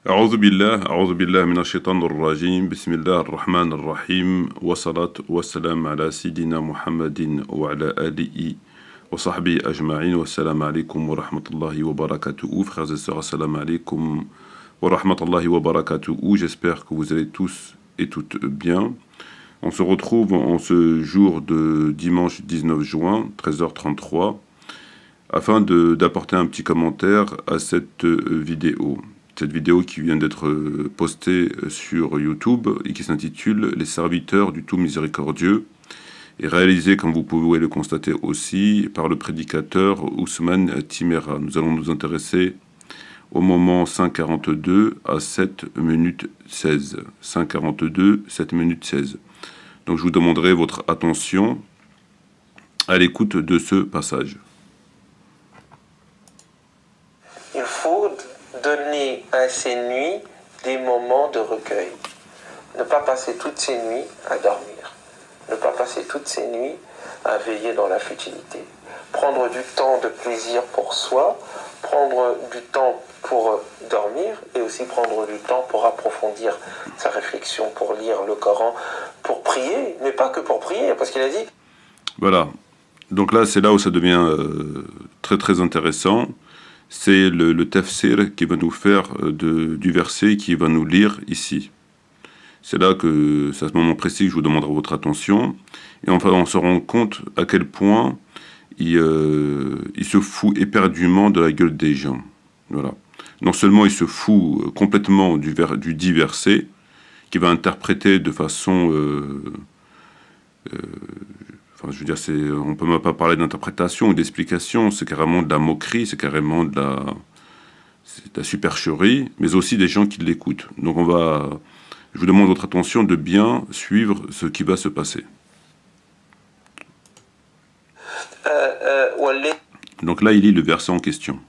أعوذ بالله من الشيطان الرجيم بسم الله الرحمن الرحيم والصلاة والسلام على سيدنا محمد وعلى آله وصحبه أجمعين والسلام عليكم ورحمة الله وبركاته. Frères et sœurs, assalamu alaikum wa rahmatullahi wa barakatuh. J'espère que vous allez tous et toutes bien. On se retrouve en ce jour de dimanche 19 juin, 13h33, afin d'apporter un petit commentaire à cette vidéo. Cette vidéo qui vient d'être postée sur YouTube et qui s'intitule « Les serviteurs du tout miséricordieux » et réalisée, comme vous pouvez le constater aussi, par le prédicateur Ousmane Timera. Nous allons nous intéresser au moment 5:42 à 7 minutes 16. 5:42, 7 minutes 16. Donc je vous demanderai votre attention à l'écoute de ce passage. Il faut donner à ces nuits des moments de recueil. Ne pas passer toutes ces nuits à dormir. Ne pas passer toutes ces nuits à veiller dans la futilité. Prendre du temps de plaisir pour soi, prendre du temps pour dormir et aussi prendre du temps pour approfondir sa réflexion, pour lire le Coran, pour prier, mais pas que pour prier, parce qu'il a dit... Voilà. Donc là, c'est là où ça devient très très intéressant. C'est le tafsir qui va nous faire du verset qui va nous lire ici. C'est là que, c'est à ce moment précis que je vous demanderai votre attention. Et enfin, on se rend compte à quel point il se fout éperdument de la gueule des gens. Voilà. Non seulement il se fout complètement du dit verset, qui va interpréter de façon... Enfin, je veux dire, on ne peut même pas parler d'interprétation ou d'explication, c'est carrément de la moquerie, c'est carrément de la supercherie, mais aussi des gens qui l'écoutent. Donc je vous demande votre attention de bien suivre ce qui va se passer. Donc là, il lit le verset en question.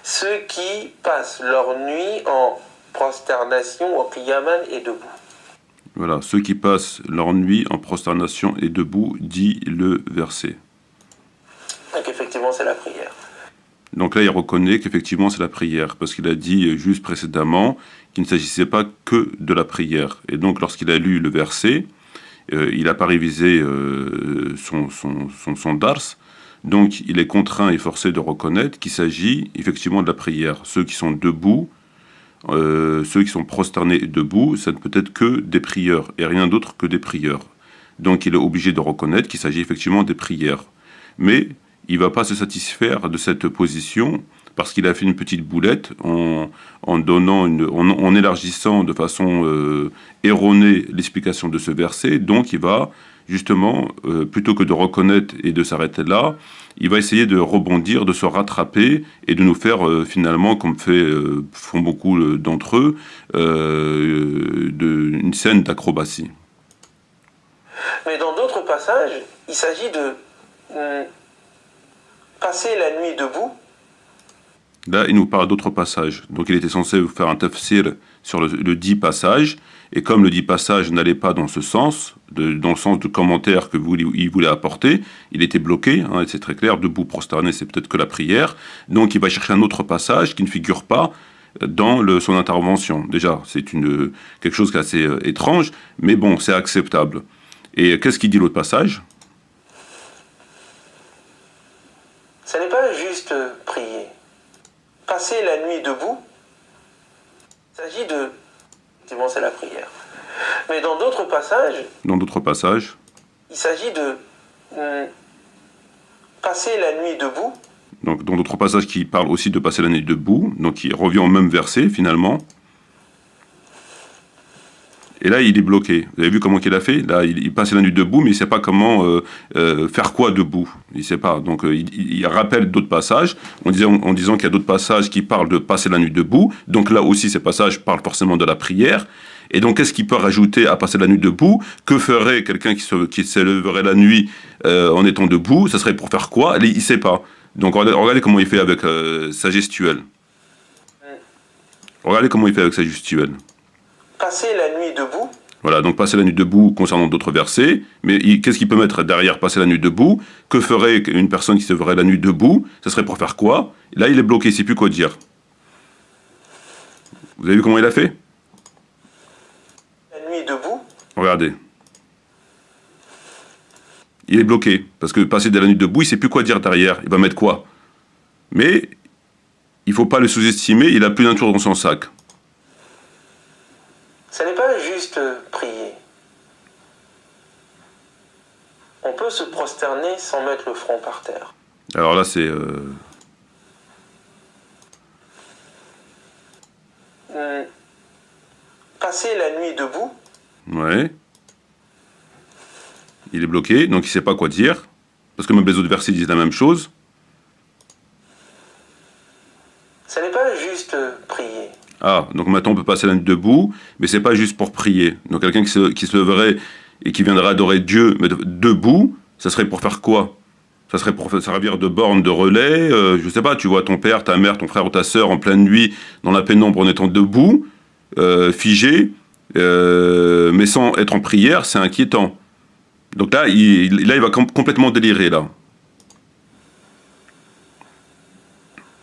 Ceux qui passent leur nuit en prosternation, au qiyaman et debout. Voilà, ceux qui passent leur nuit en prosternation et debout, dit le verset. Donc effectivement, c'est la prière. Donc là, il reconnaît qu'effectivement, c'est la prière, parce qu'il a dit juste précédemment qu'il ne s'agissait pas que de la prière. Et donc, lorsqu'il a lu le verset, il n'a pas révisé son dars, donc il est contraint et forcé de reconnaître qu'il s'agit effectivement de la prière. Ceux qui sont debout, ceux qui sont prosternés debout, ça ne peut être que des prieurs, et rien d'autre que des prieurs. Donc il est obligé de reconnaître qu'il s'agit effectivement des prières. Mais il ne va pas se satisfaire de cette position, parce qu'il a fait une petite boulette en élargissant de façon erronée l'explication de ce verset. Donc il va justement, plutôt que de reconnaître et de s'arrêter là, il va essayer de rebondir, de se rattraper et de nous faire finalement, comme font beaucoup d'entre eux, une scène d'acrobatie. Mais dans d'autres passages, il s'agit de passer la nuit debout. Là, il nous parle d'autres passages. Donc il était censé vous faire un tafsir sur le dit passage, et comme le dit passage n'allait pas dans ce sens, dans le sens de commentaire qu'il voulait apporter, il était bloqué, hein, c'est très clair, debout prosterné, c'est peut-être que la prière, donc il va chercher un autre passage qui ne figure pas dans son intervention. Déjà, c'est quelque chose qui est assez étrange, mais bon, c'est acceptable. Et qu'est-ce qu'il dit l'autre passage ? Ce n'est pas juste prier. Passer la nuit debout, il s'agit de... Effectivement, c'est la prière. Mais dans d'autres passages... Il s'agit de passer la nuit debout. Donc, dans d'autres passages qui parlent aussi de passer la nuit debout, donc il revient au même verset, finalement. Et là, il est bloqué. Vous avez vu comment il a fait ? Là, il passe la nuit debout, mais il ne sait pas comment faire quoi debout. Il ne sait pas. Donc, il rappelle d'autres passages, en disant qu'il y a d'autres passages qui parlent de passer la nuit debout. Donc là aussi, ces passages parlent forcément de la prière. Et donc, qu'est-ce qu'il peut rajouter à passer la nuit debout ? Que ferait quelqu'un qui se lèverait la nuit en étant debout ? Ça serait pour faire quoi ? Il ne sait pas. Donc, regardez comment il fait avec sa gestuelle. Regardez comment il fait avec sa gestuelle. Passer la nuit debout. Voilà, donc passer la nuit debout concernant d'autres versets, mais qu'est-ce qu'il peut mettre derrière passer la nuit debout? Que ferait une personne qui se verrait la nuit debout? Ce serait pour faire quoi? Là, il est bloqué, il ne sait plus quoi dire. Vous avez vu comment il a fait? La nuit debout. Regardez. Il est bloqué, parce que passer de la nuit debout, il ne sait plus quoi dire derrière. Il va mettre quoi? Mais il ne faut pas le sous-estimer, il a plus d'un tour dans son sac. Ce n'est pas juste prier. On peut se prosterner sans mettre le front par terre. Alors là, c'est... Passer la nuit debout. Ouais. Il est bloqué, donc il ne sait pas quoi dire. Parce que même les autres versets disent la même chose. Ce n'est pas juste prier. Ah, donc maintenant on peut passer la nuit debout, mais c'est pas juste pour prier. Donc quelqu'un qui se leverait et qui viendrait adorer Dieu, mais debout, ça serait pour faire quoi? Ça serait pour servir de borne, de relais, je sais pas, tu vois ton père, ta mère, ton frère ou ta sœur en pleine nuit, dans la pénombre en étant debout, figé, mais sans être en prière, c'est inquiétant. Donc là, il va complètement délirer, là.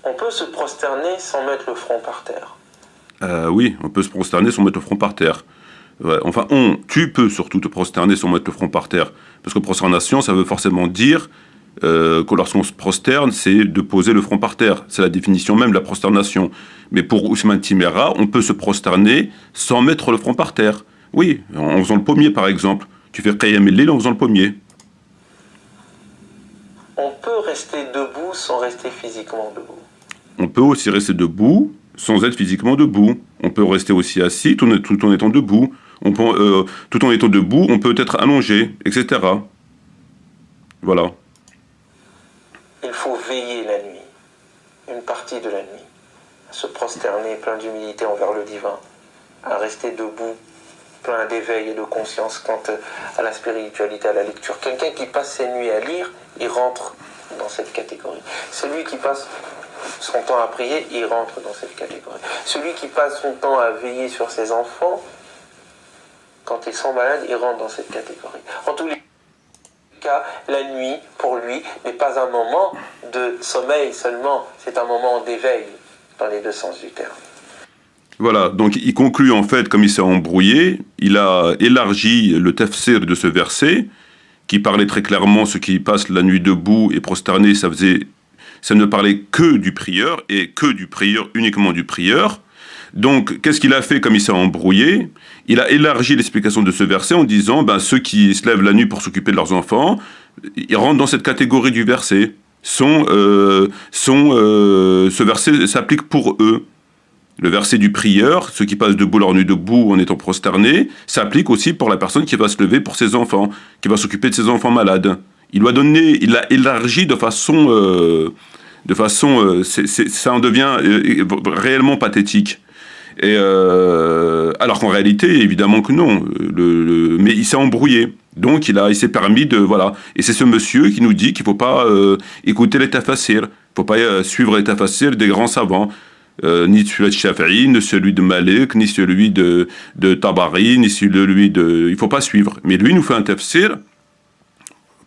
On peut se prosterner sans mettre le front par terre. Oui, on peut se prosterner sans mettre le front par terre. Ouais, enfin, tu peux surtout te prosterner sans mettre le front par terre. Parce que prosternation, ça veut forcément dire que lorsqu'on se prosterne, c'est de poser le front par terre. C'est la définition même de la prosternation. Mais pour Ousmane Timéra, on peut se prosterner sans mettre le front par terre. Oui, en faisant le pommier, par exemple. Tu fais Qiyam el-Layl en faisant le pommier. On peut rester debout sans rester physiquement debout. On peut aussi rester debout sans être physiquement debout. On peut rester aussi assis tout en étant debout. Tout en étant debout, on peut être allongé, etc. Voilà. Il faut veiller la nuit, une partie de la nuit, à se prosterner plein d'humilité envers le divin, à rester debout, plein d'éveil et de conscience quant à la spiritualité, à la lecture. Quelqu'un qui passe ses nuits à lire, il rentre dans cette catégorie. Celui qui passe son temps à prier, il rentre dans cette catégorie. Celui qui passe son temps à veiller sur ses enfants, quand ils sont malades, il rentre dans cette catégorie. En tous les cas, la nuit, pour lui, n'est pas un moment de sommeil seulement, c'est un moment d'éveil, dans les deux sens du terme. Voilà, donc il conclut en fait, comme il s'est embrouillé, il a élargi le tafsir de ce verset, qui parlait très clairement, ceux qui passent la nuit debout et prosternés, ça ne parlait que du prieur, et que du prieur, uniquement du prieur. Donc, qu'est-ce qu'il a fait comme il s'est embrouillé? Il a élargi l'explication de ce verset en disant, ceux qui se lèvent la nuit pour s'occuper de leurs enfants, ils rentrent dans cette catégorie du verset. Ce verset s'applique pour eux. Le verset du prieur, ceux qui passent debout leur nuit debout en étant prosternés, s'applique aussi pour la personne qui va se lever pour ses enfants, qui va s'occuper de ses enfants malades. Il l'a élargi de façon, ça en devient réellement pathétique. Et alors qu'en réalité, évidemment que non. Mais il s'est embrouillé. Donc il s'est permis de... Voilà. Et c'est ce monsieur qui nous dit qu'il ne faut pas écouter les tafassirs. Il ne faut pas suivre les tafassirs des grands savants. Ni celui de Shafi'i, ni celui de Malik, ni celui de Tabari, ni celui de... Il ne faut pas suivre. Mais lui, il nous fait un tafsir,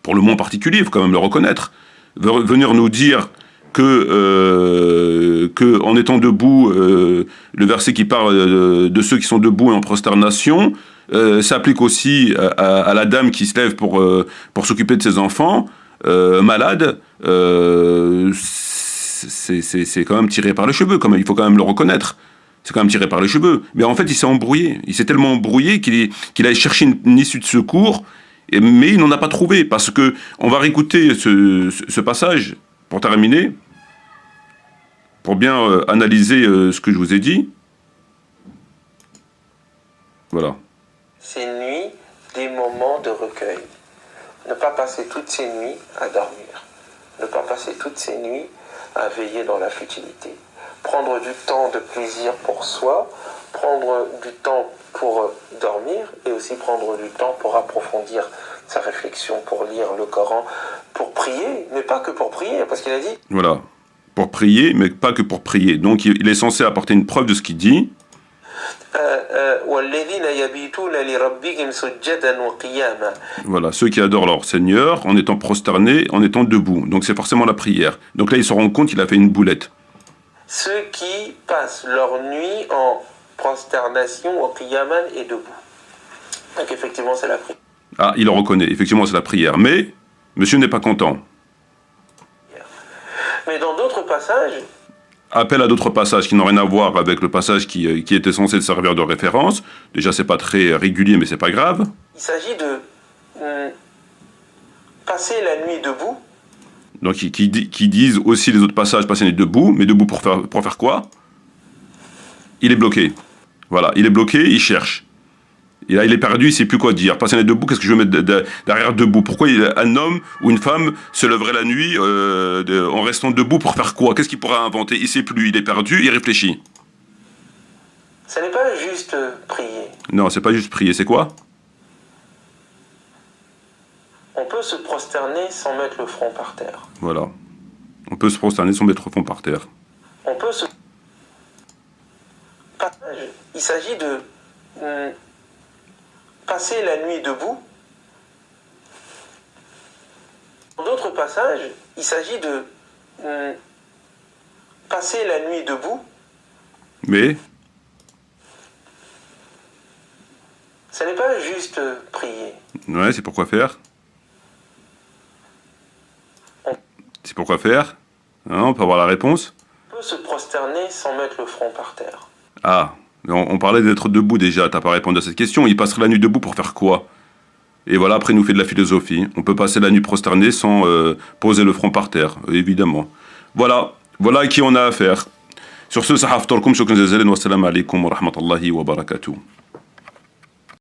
pour le monde particulier, il faut quand même le reconnaître. Venir nous dire que en étant debout, le verset qui parle de ceux qui sont debout et en prosternation, s'applique aussi à la dame qui se lève pour s'occuper de ses enfants malades. C'est quand même tiré par les cheveux, il faut quand même le reconnaître. C'est quand même tiré par les cheveux. Mais en fait, il s'est embrouillé. Il s'est tellement embrouillé qu'il a cherché une issue de secours, mais il n'en a pas trouvé. Parce que on va réécouter ce passage pour terminer, pour bien analyser ce que je vous ai dit. Voilà. Ces nuits, des moments de recueil. Ne pas passer toutes ces nuits à dormir. Ne pas passer toutes ces nuits à veiller dans la futilité. Prendre du temps de plaisir pour soi, prendre du temps pour dormir et aussi prendre du temps pour approfondir sa réflexion, pour lire le Coran, pour prier, mais pas que pour prier, parce qu'il a dit... Voilà, pour prier, mais pas que pour prier. Donc il est censé apporter une preuve de ce qu'il dit. وَالَّذِينَ يَبِيتُونَ لِرَبِّهِمْ سُجَّدًا وَقِيَامًا. Voilà, ceux qui adorent leur Seigneur en étant prosternés, en étant debout. Donc c'est forcément la prière. Donc là, ils se rendent compte qu'il a fait une boulette. Ceux qui passent leur nuit en prosternation, au qiyaman et debout. Donc effectivement, c'est la prière. Ah, il le reconnaît. Effectivement, c'est la prière. Mais monsieur n'est pas content. Mais dans d'autres passages, Appel à d'autres passages qui n'ont rien à voir avec le passage qui était censé servir de référence. Déjà, c'est pas très régulier, mais c'est pas grave. il s'agit de passer la nuit debout. Donc, qui disent aussi les autres passages, passer debout, mais debout pour faire quoi? Il est bloqué. Voilà, il est bloqué, il cherche. Et là, il est perdu, il sait plus quoi dire. Passer debout, qu'est-ce que je veux mettre derrière debout? Pourquoi un homme ou une femme se lèverait la nuit en restant debout pour faire quoi? Qu'est-ce qu'il pourra inventer? Il sait plus, il est perdu, il réfléchit. Ce n'est pas juste prier. Non, c'est pas juste prier, c'est quoi? On peut se prosterner sans mettre le front par terre. Voilà. On peut se prosterner sans mettre le front par terre. On peut se... Il s'agit de passer la nuit debout. Dans d'autres passages, il s'agit de passer la nuit debout. Mais Ce n'est pas juste prier. ouais, c'est pourquoi faire? C'est pourquoi faire? Hein, on peut avoir la réponse? On peut se prosterner sans mettre le front par terre. Ah, mais on parlait d'être debout déjà, t'as pas répondu à cette question. Il passerait la nuit debout pour faire quoi? Et voilà, après il nous fait de la philosophie. On peut passer la nuit prosterné sans poser le front par terre, évidemment. Voilà, voilà à qui on a affaire. Sur ce, sahaf torkum, shukran jazilan, wa salam alaikum wa rahmatullahi wa barakatuh.